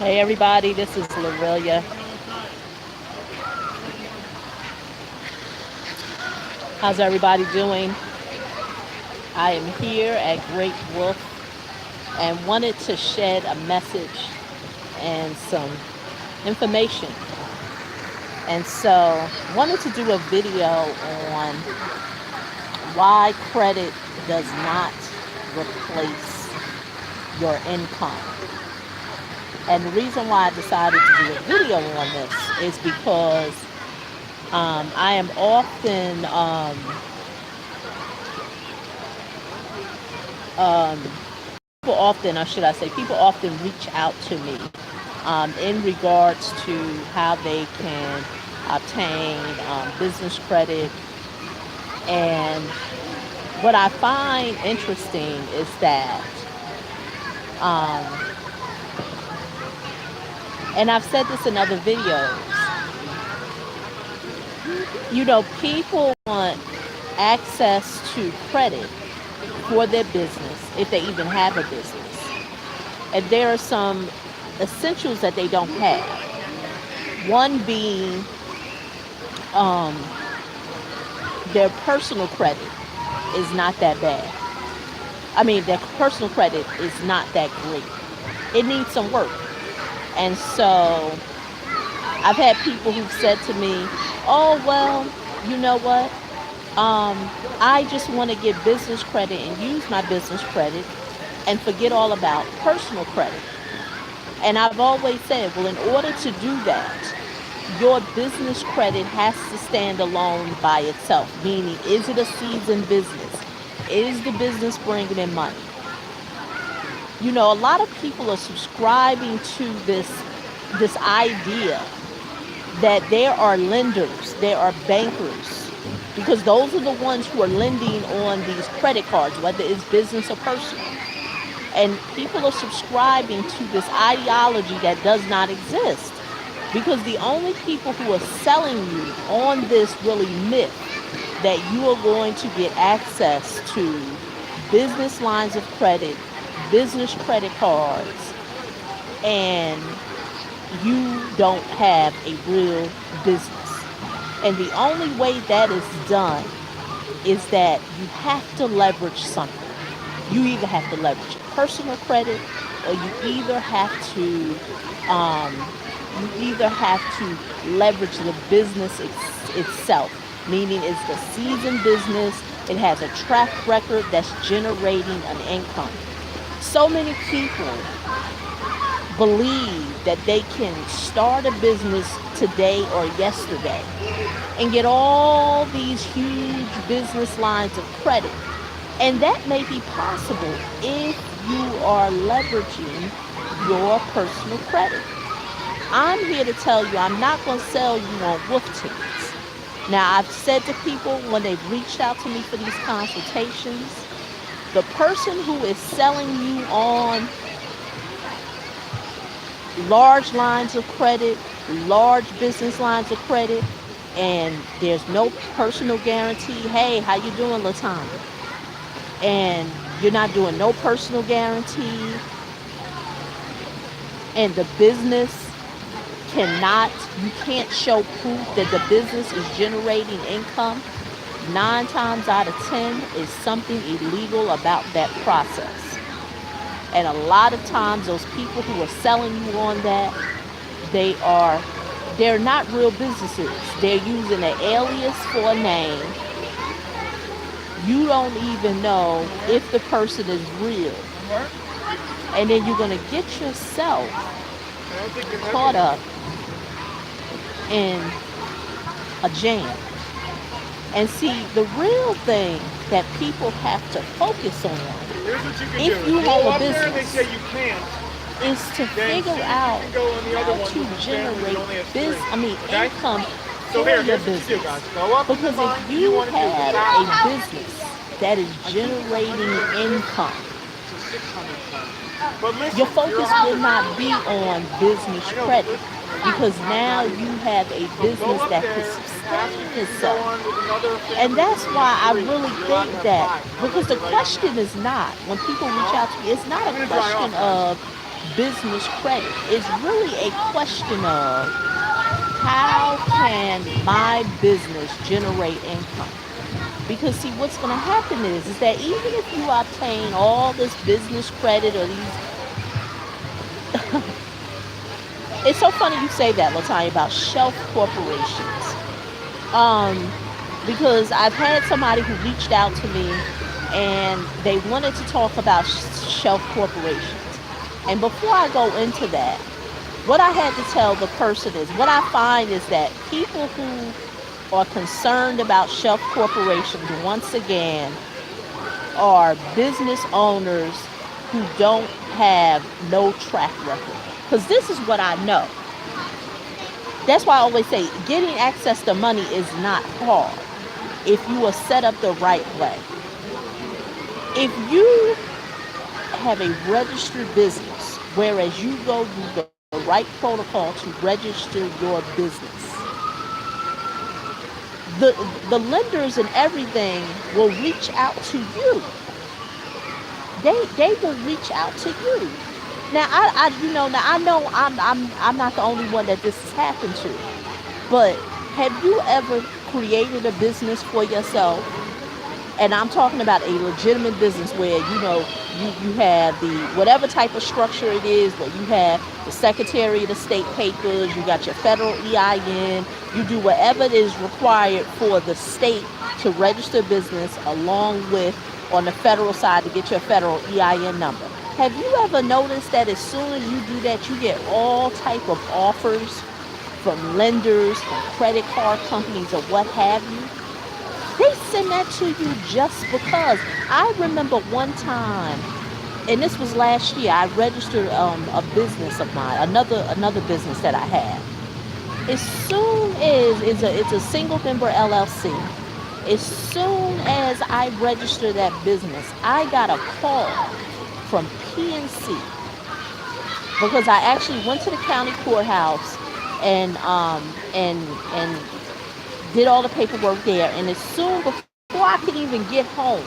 Hey everybody, this is Lorelia. How's everybody doing? I am here at Great Wolf and wanted to shed a message and some information. And so wanted to do a video on why credit does not replace your income. And the reason why I decided to do a video on this is because I am often um, people often, or should I say, people often reach out to me in regards to how they can obtain business credit. And what I find interesting is that, um, and I've said this in other videos, people want access to credit for their business if they even have a business. And there are some essentials that they don't have. One being um, their personal credit is not that bad. I mean, their personal credit is not that great. It needs some work. And so I've had people who've said to me, oh, well, you know what? I just want to get business credit and use my business credit and forget all about personal credit. And I've always said, well, in order to do that, your business credit has to stand alone by itself. Meaning, is it a seasoned business? Is the business bringing in money? A lot of people are subscribing to this idea that there are lenders, there are bankers, because those are the ones who are lending on these credit cards, whether it's business or personal. And people are subscribing to this ideology that does not exist, because the only people who are selling you on this really myth that you are going to get access to business lines of credit, business credit cards, and you don't have a real business. And the only way that is done is that you have to leverage something. You either have to leverage personal credit, or um, you either have to leverage the business itself. Meaning, it's the seasoned business. It has a track record that's generating an income. So many people believe that they can start a business today or yesterday and get all these huge business lines of credit. And that may be possible if you are leveraging your personal credit. I'm here to tell you, I'm not going to sell you on wolf tickets. Now, I've said to people when they've reached out to me for these consultations, the person who is selling you on large lines of credit, large business lines of credit, and there's no personal guarantee. Hey, how you doing, Latanya? And you're not doing no personal guarantee, and the business you can't show proof that the business is generating income. 9 times out of 10 is something illegal about that process. And a lot of times those people who are selling you on that, they're not real businesses. They're using an alias for a name. You don't even know if the person is real. And then you're going to get yourself caught up in a jam. And see, the real thing that people have to focus on, if you have a business, is to figure out how to generate income for your business. Because if you have a business that is generating income, your focus will not be on business credit, because now you have a business that can sustain itself. And that's why I really think that, because the question is not, when people reach out to me, it's not a question of business credit. It's really a question of how can my business generate income? Because see, what's going to happen is that even if you obtain all this business credit or these, it's so funny you say that, Latanya, about shelf corporations. Um, because I've had somebody who reached out to me and they wanted to talk about shelf corporations. And before I go into that, what I had to tell the person is what I find is that people who are concerned about shelf corporations, once again, are business owners who don't have no track record. Because this is what I know. That's why I always say getting access to money is not hard if you are set up the right way. If you have a registered business, whereas you go through the right protocol to register your business, the the lenders and everything will reach out to you. They will reach out to you. Now I know I'm not the only one that this has happened to. But have you ever created a business for yourself? And I'm talking about a legitimate business where you have the whatever type of structure it is, where you have the Secretary of the State papers, you got your federal EIN, you do whatever is required for the state to register business, along with on the federal side to get your federal EIN number. Have you ever noticed that as soon as you do that, you get all type of offers from lenders, from credit card companies, or what have you? They send that to you just because. I remember one time, and this was last year, I registered a business of mine, another business that I had. As soon as it's a single member LLC, as soon as I registered that business, I got a call from PNC because I actually went to the county courthouse and did all the paperwork there. And as soon before I could even get home,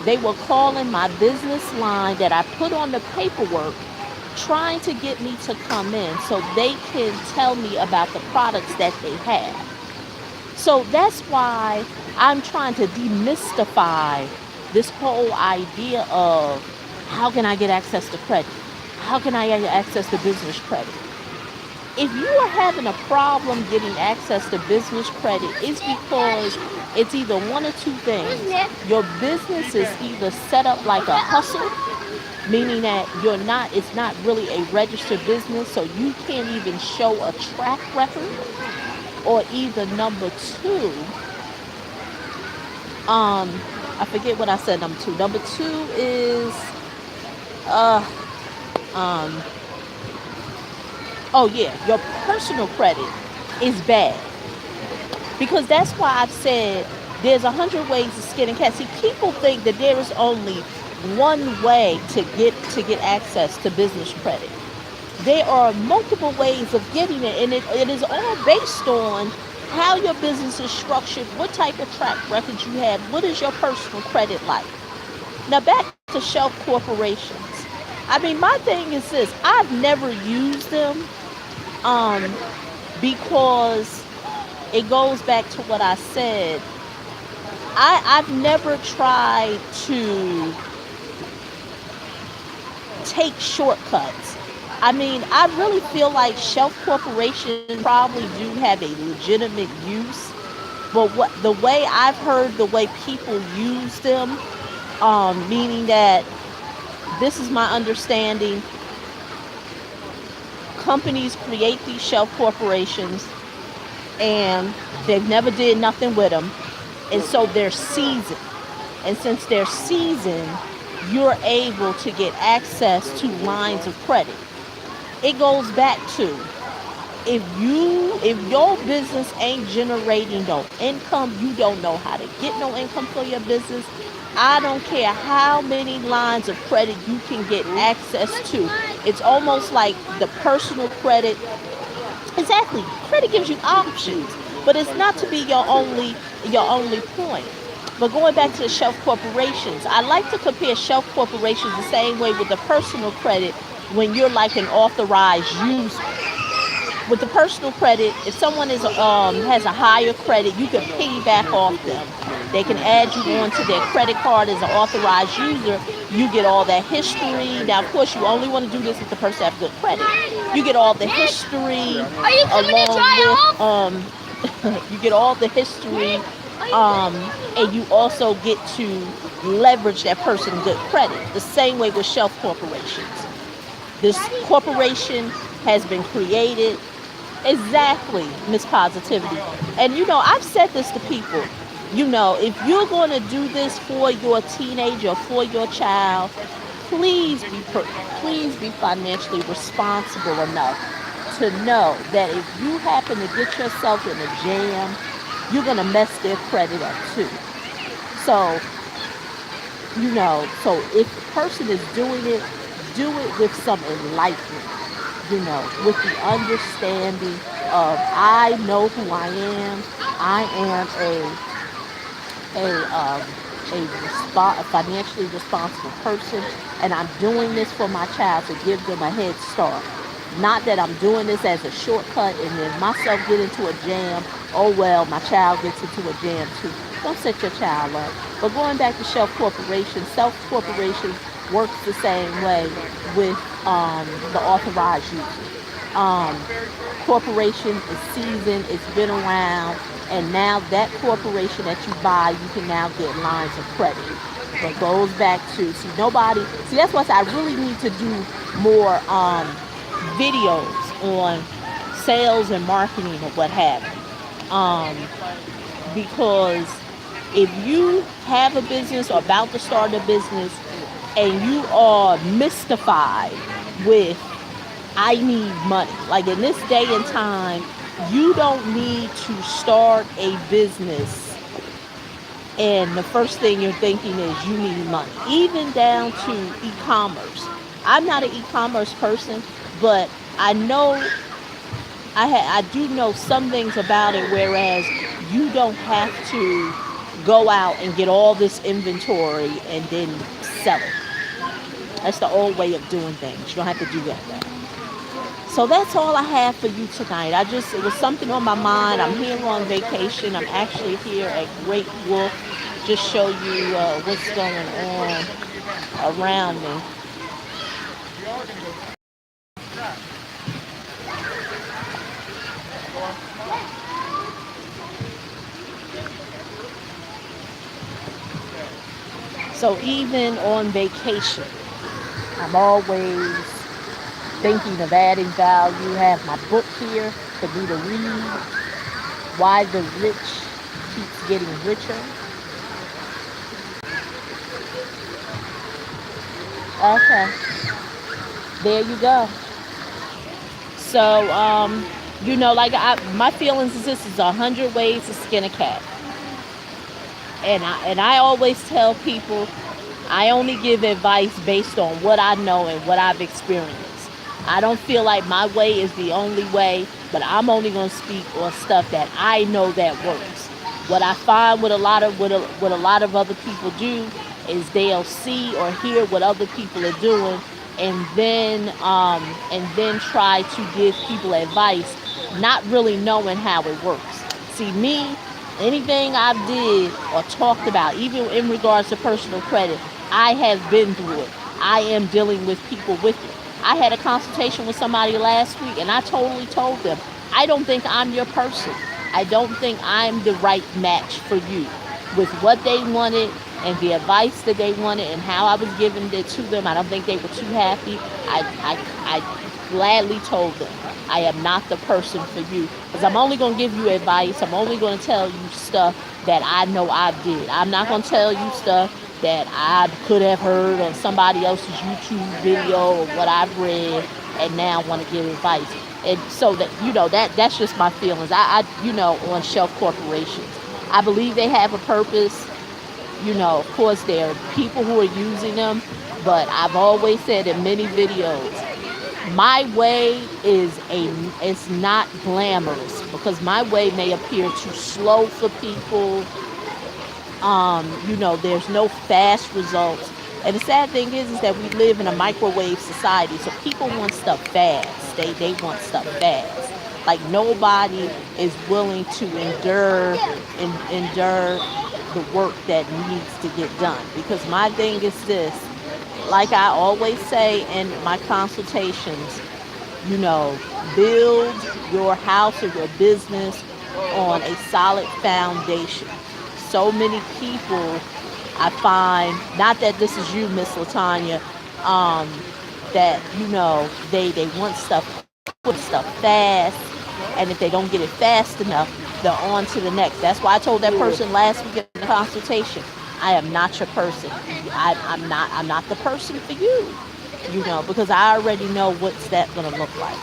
they were calling my business line that I put on the paperwork, trying to get me to come in so they can tell me about the products that they have. So that's why I'm trying to demystify this whole idea of how can I get access to credit? How can I get access to business credit? If you are having a problem getting access to business credit, it's because it's either one or two things. Your business is either set up like a hustle, meaning that it's not really a registered business, so you can't even show a track record. Or either number two, I forget what I said number two. Number two is uh um oh yeah, your personal credit is bad. Because that's why I've said there's 100 ways to skin a cat. See, people think that there is only one way to get access to business credit. There are multiple ways of getting it, and it is all based on how your business is structured, what type of track record you have, what is your personal credit like. Now back to shelf corporations. I mean, my thing is this: I've never used them, um, because it goes back to what I said. I've never tried to take shortcuts. I mean, I really feel like shelf corporations probably do have a legitimate use, but what the way I've heard the way people use them, meaning that this is my understanding, companies create these shelf corporations and they've never did nothing with them, and so they're seasoned. And since they're seasoned, you're able to get access to lines of credit. It goes back to if your business ain't generating no income, you don't know how to get no income for your business. I don't care how many lines of credit you can get access to. It's almost like the personal credit. Exactly. Credit gives you options, but it's not to be your only point. But going back to the shelf corporations, I like to compare shelf corporations the same way with the personal credit, when you're like an authorized user. With the personal credit, if someone is has a higher credit, you can piggyback off them. They can add you onto their credit card as an authorized user. You get all that history. Now, of course, you only want to do this if the person has good credit. You get all the history Are you coming to along try with off? you get all the history, um, and you also get to leverage that person's good credit. The same way with shelf corporations. This corporation has been created. Exactly, Miss Positivity. And I've said this to people. If you're going to do this for your teenager, for your child, please please be financially responsible enough to know that if you happen to get yourself in a jam, you're going to mess their credit up too. So, so if the person is doing it, do it with some enlightenment, with the understanding of I know who I am. I am a financially responsible person, and I'm doing this for my child to give them a head start. Not that I'm doing this as a shortcut and then myself get into a jam. Oh well, my child gets into a jam too. Don't set your child up. But going back to self corporations works the same way with the authorized user. Corporation is seasoned, it's been around, and now that corporation that you buy, you can now get lines of credit. But goes back to that's why I really need to do more videos on sales and marketing or what have you. Because if you have a business or about to start a business and you are mystified with I need money. Like in this day and time, you don't need to start a business and the first thing you're thinking is you need money. Even down to e-commerce. I'm not an e-commerce person, but I know I do know some things about it, whereas you don't have to go out and get all this inventory and then sell it. That's the old way of doing things. You don't have to do that now. So that's all I have for you tonight. It was something on my mind. I'm here on vacation. I'm actually here at Great Wolf. Just show you what's going on around me. So even on vacation, I'm always thinking of adding value. Have my book here for me to read. Why the Rich Keeps Getting Richer. Okay, there you go. So, like my feelings is this is 100 ways to skin a cat, and I always tell people I only give advice based on what I know and what I've experienced. I don't feel like my way is the only way, but I'm only going to speak on stuff that I know that works. What I find with what a lot of other people do is they'll see or hear what other people are doing, and then try to give people advice, not really knowing how it works. See me, anything I've did or talked about, even in regards to personal credit, I have been through it. I am dealing with people with it. I had a consultation with somebody last week and I totally told them, I don't think I'm your person. I don't think I'm the right match for you. With what they wanted and the advice that they wanted and how I was giving it to them, I don't think they were too happy. I gladly told them, I am not the person for you. Because I'm only going to give you advice. I'm only going to tell you stuff that I know I did. I'm not going to tell you stuff that I could have heard on somebody else's YouTube video or what I've read and now want to give advice. And so that's just my feelings. On shelf corporations, I believe they have a purpose. Of course, there are people who are using them, but I've always said in many videos, my way is not glamorous because my way may appear too slow for people. There's no fast results, And the sad thing is that we live in a microwave society, so people want stuff fast. They want stuff fast. Like nobody is willing to endure the work that needs to get done. Because my thing is this, like I always say in my consultations, you know, build your house or your business on a solid foundation. So many people, I find, not that this is you, Miss Latanya, um, that they want stuff quick, stuff fast, and if they don't get it fast enough, they're on to the next. That's why I told that person last week in the consultation, I am not your person. I'm not the person for you. Because I already know what's that gonna look like.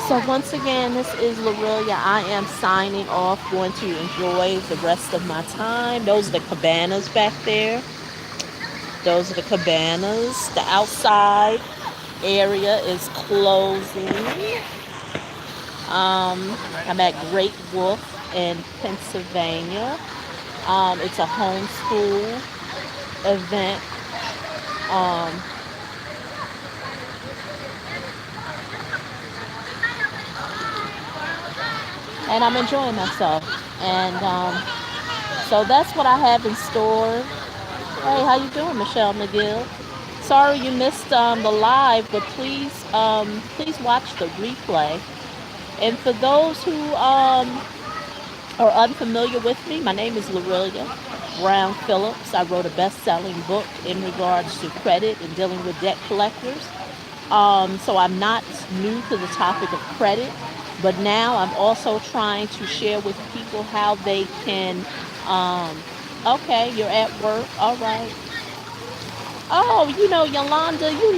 So once again, this is Lorelia. I am signing off, going to enjoy the rest of my time. Those are the cabanas back there. Those are the cabanas. The outside area is closing. I'm at Great Wolf in Pennsylvania. It's a homeschool event. Um, and I'm enjoying myself. And so that's what I have in store. Hey, how you doing, Michelle McGill? Sorry you missed the live, but please watch the replay. And for those who are unfamiliar with me, my name is Lorelia Brown-Phillips. I wrote a best-selling book in regards to credit and dealing with debt collectors. So I'm not new to the topic of credit, but now I'm also trying to share with people how they can. Um, okay, you're at work. All right. Oh, Yolanda, you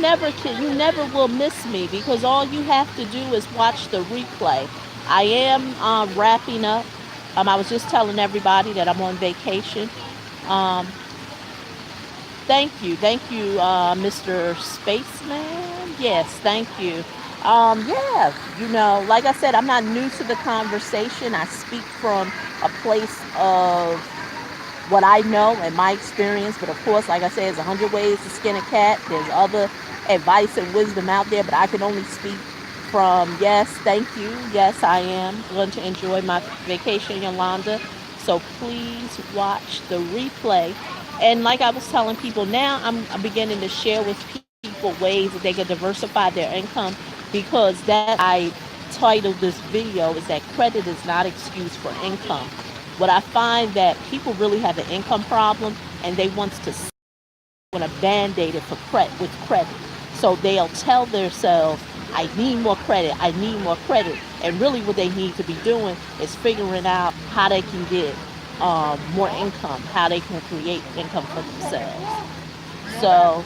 never will miss me because all you have to do is watch the replay. I am wrapping up. I was just telling everybody that I'm on vacation. Um, thank you, Mr. Spaceman. Yes, thank you. Yeah, like I said, I'm not new to the conversation. I speak from a place of what I know and my experience. But of course, like I said, there's 100 ways to skin a cat. There's other advice and wisdom out there, but I can only speak from yes, thank you. Yes, I am going to enjoy my vacation, Yolanda. So please watch the replay. And like I was telling people, now I'm beginning to share with people ways that they can diversify their income because that I titled this video is that credit is not excuse for income. What I find that people really have an income problem and they want to band-aid it with credit. So they'll tell themselves, I need more credit, I need more credit. And really what they need to be doing is figuring out how they can get more income, how they can create income for themselves. So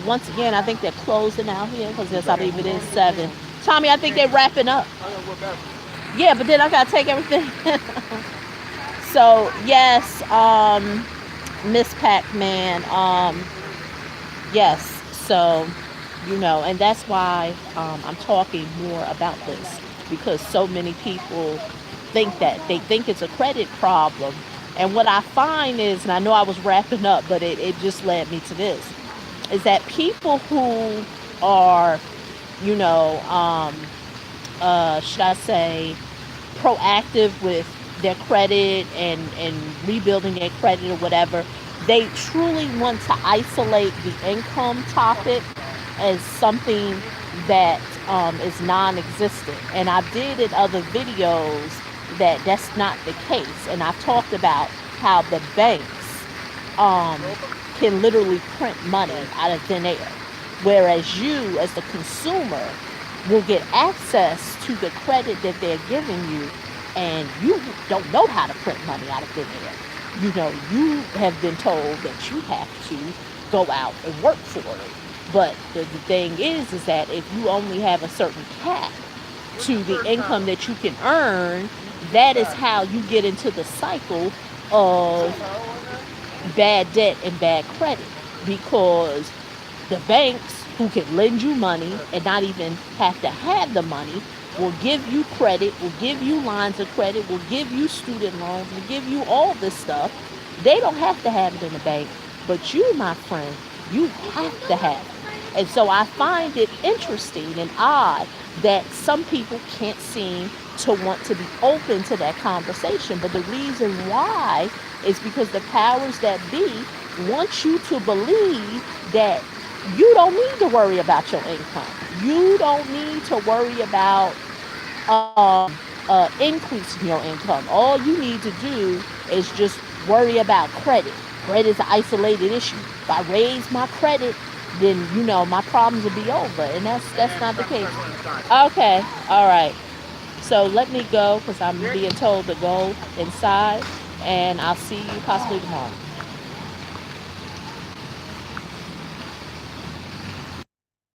once again, I think they're closing out here because I believe it is 7. Tommy, I think they're wrapping up. Yeah, but then I gotta take everything. So yes, Miss Pac-Man, yes. So and that's why I'm talking more about this because so many people they think it's a credit problem, and what I find is, and I know I was wrapping up, but it just led me to this, is that people who are, you know, um, should I say, proactive with their credit and rebuilding their credit or whatever, they truly want to isolate the income topic as something that is non-existent. And I did in other videos that that's not the case. And I've talked about how the banks um, can literally print money out of thin air, whereas you, as the consumer, will get access to the credit that they're giving you, and you don't know how to print money out of thin air. You have been told that you have to go out and work for it. But the thing is that if you only have a certain cap to the income that you can earn, that is how you get into the cycle of bad debt and bad credit, because the banks who can lend you money and not even have to have the money will give you credit, will give you lines of credit, will give you student loans, will give you all this stuff. They don't have to have it in the bank. But you, my friend, you have to have it. And so I find it interesting and odd that some people can't seem to want to be open to that conversation. But the reason why is because the powers that be want you to believe that you don't need to worry about your income. You don't need to worry about increasing your income. All you need to do is just worry about credit. Credit is an isolated issue. If I raise my credit, then my problems will be over, and that's And not the stop case. pressing inside. Okay, all right. So let me go because I'm being told to go inside, and I'll see you possibly tomorrow.